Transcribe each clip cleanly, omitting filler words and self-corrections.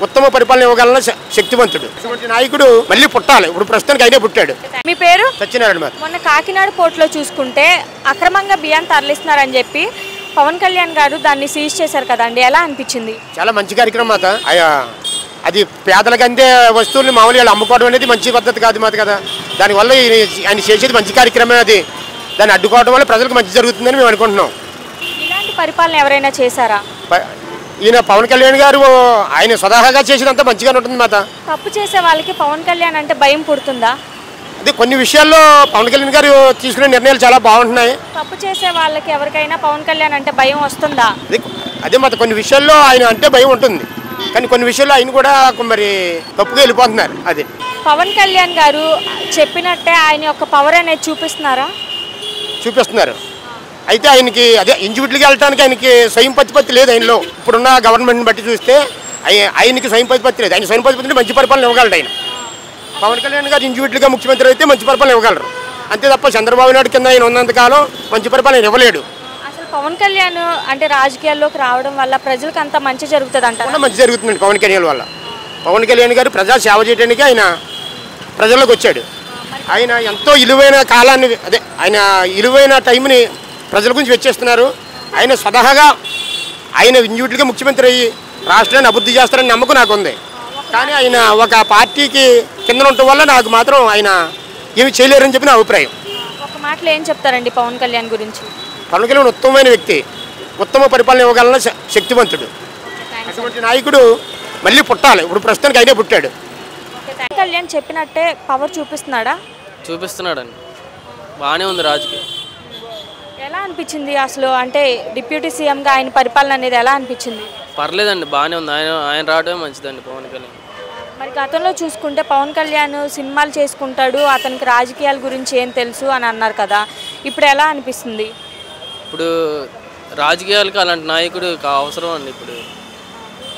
ఉత్తమ పరిపాలన ఇవ్వగలన శక్తివంతుడు. అటువంటి నాయకుడు మళ్ళీ పుట్టాలి. ఇప్పుడు ప్రస్తుతానికి అయినా పుట్టాడు. మీ పేరు? సత్యనారాయణ. మొన్న కాకినాడ పోర్టులో చూసుకుంటే అక్రమంగా బియ్యాన్ని తరలిస్తున్నారని చెప్పి పవన్ కళ్యాణ్ గారు దాన్ని సీజ్ చేశారు కదండి, ఎలా అనిపించింది? చాలా మంచి కార్యక్రమం మాత. అది పేదలకు అందే వస్తువుల్ని మామూలుగా అమ్ముకోవడం అనేది మంచి పద్ధతి కాదు మాత కదా. దానివల్ల ఆయన చేసేది మంచి కార్యక్రమం. అది దాన్ని అడ్డుకోవడం వల్ల ప్రజలకు మంచి జరుగుతుందని మేము అనుకుంటున్నాం. ఇలాంటి పరిపాలన ఎవరైనా చేశారా? ఈయన పవన్ కళ్యాణ్ గారు ఆయన స్వతహాగా చేసినంత మంచిగానే ఉంటుంది మాత. తప్పు చేసే వాళ్ళకి పవన్ కళ్యాణ్ అంటే భయం పుడుతుందా? అదే కొన్ని విషయాల్లో పవన్ కళ్యాణ్ గారు తీసుకునే నిర్ణయాలు చాలా బాగుంటున్నాయి. తప్పు చేసే వాళ్ళకి ఎవరికైనా పవన్ కళ్యాణ్ అంటే భయం వస్తుందా? అదే మాత కొన్ని విషయాల్లో ఆయన అంటే భయం ఉంటుంది, కానీ కొన్ని విషయాల్లో ఆయన కూడా మరి తప్పుగా వెళ్ళిపోతున్నారు. అదే పవన్ కళ్యాణ్ గారు చెప్పినట్టే ఆయన యొక్క పవర్ అనేది చూపిస్తున్నారు. అయితే ఆయనకి అదే ఇండివిజువల్గా వెళ్ళడానికి ఆయనకి స్వయం ప్రతిపత్తి లేదు ఆయనలో. ఇప్పుడున్న గవర్నమెంట్ని బట్టి చూస్తే ఆయనకి స్వయం ప్రతిపత్తి లేదు. ఆయన స్వయం ప్రతిపత్తి మంచి పరిపాలన ఇవ్వగలడు. ఆయన పవన్ కళ్యాణ్ గారు ఇండివిజువల్గా ముఖ్యమంత్రి అయితే మంచి పరిపాలన ఇవ్వగలరు. అంతే తప్ప చంద్రబాబు నాయుడు కింద ఆయన ఉన్నంతకాలం మంచి పరిపాలన ఇవ్వలేడు. అసలు పవన్ కళ్యాణ్ అంటే రాజకీయాల్లోకి రావడం వల్ల ప్రజలకు అంత మంచి జరుగుతుంది అంటారా? మంచి జరుగుతుందండి పవన్ కళ్యాణ్ వల్ల. పవన్ కళ్యాణ్ గారు ప్రజా సేవ చేయడానికి ఆయన ప్రజల్లోకి వచ్చాడు. ఆయన ఎంతో విలువైన కాలాన్ని ఆయన విలువైన టైంని ప్రజల గురించి వెచ్చేస్తున్నారు. ఆయన స్వతహాగా ఆయన ఇండివిజువల్గా ముఖ్యమంత్రి అయ్యి రాష్ట్రాన్ని అభివృద్ధి చేస్తారని నమ్మకం నాకు ఉంది. కానీ ఆయన ఒక పార్టీకి కింద ఉండటం వల్ల నాకు మాత్రం ఆయన ఏమి చేయలేరని చెప్పి నా అభిప్రాయం. ఒక మాటలో ఏం చెప్తారండి పవన్ కళ్యాణ్ గురించి? పవన్ కళ్యాణ్ ఉత్తమమైన వ్యక్తి, ఉత్తమ పరిపాలన ఇవ్వగలన శక్తివంతుడు. అటువంటి నాయకుడు మళ్ళీ పుట్టాలి. ఇప్పుడు ప్రస్తుతానికి అయినా పుట్టాడు. పవన్ కళ్యాణ్ చెప్పినట్టే పవర్ చూపిస్తున్నాడండి. బాగానే ఉంది రాజకీయం. ఎలా అనిపించింది అసలు? అంటే డిప్యూటీ సీఎంగా ఆయన పరిపాలన అనేది ఎలా అనిపించింది? పర్లేదండి, బాగానే ఉంది. ఆయన రావడమే మంచిదండి పవన్ కళ్యాణ్. మరి గతంలో చూసుకుంటే పవన్ కళ్యాణ్ సినిమాలు చేసుకుంటాడు, అతనికి రాజకీయాల గురించి ఏం తెలుసు అని అన్నారు కదా, ఇప్పుడు ఎలా అనిపిస్తుంది? ఇప్పుడు రాజకీయాలకు అలాంటి నాయకుడు అవసరం అండి. ఇప్పుడు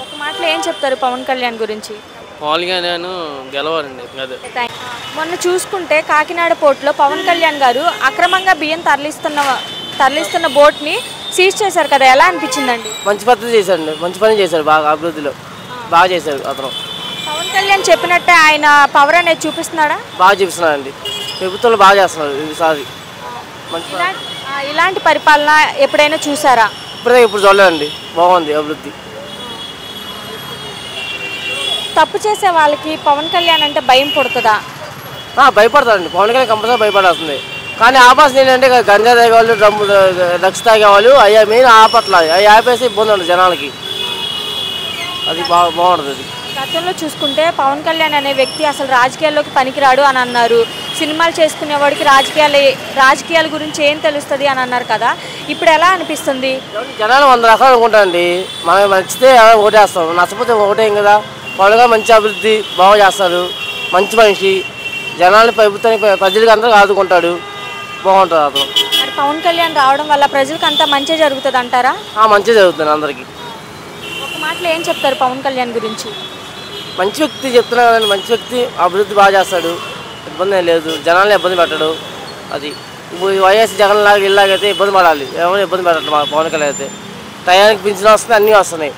ఒక మాటలో ఏం చెప్తారు పవన్ కళ్యాణ్ గురించి? పవన్ కళ్యాణ్ గెలవాలండి. అదే మొన్న చూసుకుంటే కాకినాడ పోర్టులో పవన్ కళ్యాణ్ గారు అక్రమంగా బియ్యం తరలిస్తున్న బోట్ని సీజ్ చేశారు కదా, ఎలా అనిపించిందండి? మంచి పద్ధతి చేశాడు, మంచి పని చేశాడు, బాగా అభివృద్ధిలో బాగా చేశారు అతను. పవన్ కళ్యాణ్ చెప్పినట్టే ఆయన పవర్ అనేది చూపిస్తున్నాడా? బాగా చూపిస్తున్నాడండి. ప్రభుత్వంలో బాగా చేస్తున్నారు ఈసారి. ఇలాంటి పరిపాలన ఎప్పుడైనా చూసారా? ఇప్పుడు చూడలేదండి, బాగుంది అభివృద్ధి. తప్పు చేసే వాళ్ళకి పవన్ కళ్యాణ్ అంటే భయం పుడుతుందా? భయపడతారండి, పవన్ కళ్యాణ్ కంపల్సరీ భయపడాల్సింది. కానీ ఆపాల్సింది ఏంటంటే గంజా తాగేవాళ్ళు, డ్రగ్స్ తాగేవాళ్ళు అయ్యా మెయిన్ ఆపట్లేదు. అవి ఆపేసి ఇబ్బంది ఉంటుంది జనాలకి. అది బాగుంటుంది. అది గతంలో చూసుకుంటే పవన్ కళ్యాణ్ అనే వ్యక్తి అసలు రాజకీయాల్లోకి పనికిరాడు అని అన్నారు. సినిమాలు చేసుకునేవాడికి రాజకీయాల గురించి ఏం తెలుస్తుంది అని అన్నారు కదా, ఇప్పుడు ఎలా అనిపిస్తుంది? జనాలు 100 రకాలు అనుకుంటారండి. మనం నచ్చితే ఓటేస్తాం, నచ్చపోతే ఓటేం కదా. పవన్ కళ్యాణ్ మంచి అభివృద్ధి బాగా చేస్తారు, మంచి మనిషి, జనాలు ప్రభుత్వానికి ప్రజలకు అందరూ ఆదుకుంటాడు, బాగుంటుంది అతను. మరి పవన్ కళ్యాణ్ రావడం వల్ల ప్రజలకు అంతా మంచి జరుగుతుంది అంటారా? మంచి జరుగుతుంది అందరికీ. ఒక మాటలో ఏం చెప్తారు పవన్ కళ్యాణ్ గురించి? మంచి వ్యక్తి చెప్తున్నా కదండి, మంచి వ్యక్తి, అభివృద్ధి బాగా చేస్తాడు, ఇబ్బంది ఏం లేదు, జనాలను ఇబ్బంది పెట్టడు. అది ఇప్పుడు వైఎస్ జగన్ లాగా ఇలాగైతే ఇబ్బంది పడాలి, ఎవరు ఇబ్బంది పెట్టడం. పవన్ కళ్యాణ్ అయితే టయానికి పింఛన్ వస్తుంది, అన్నీ వస్తున్నాయి.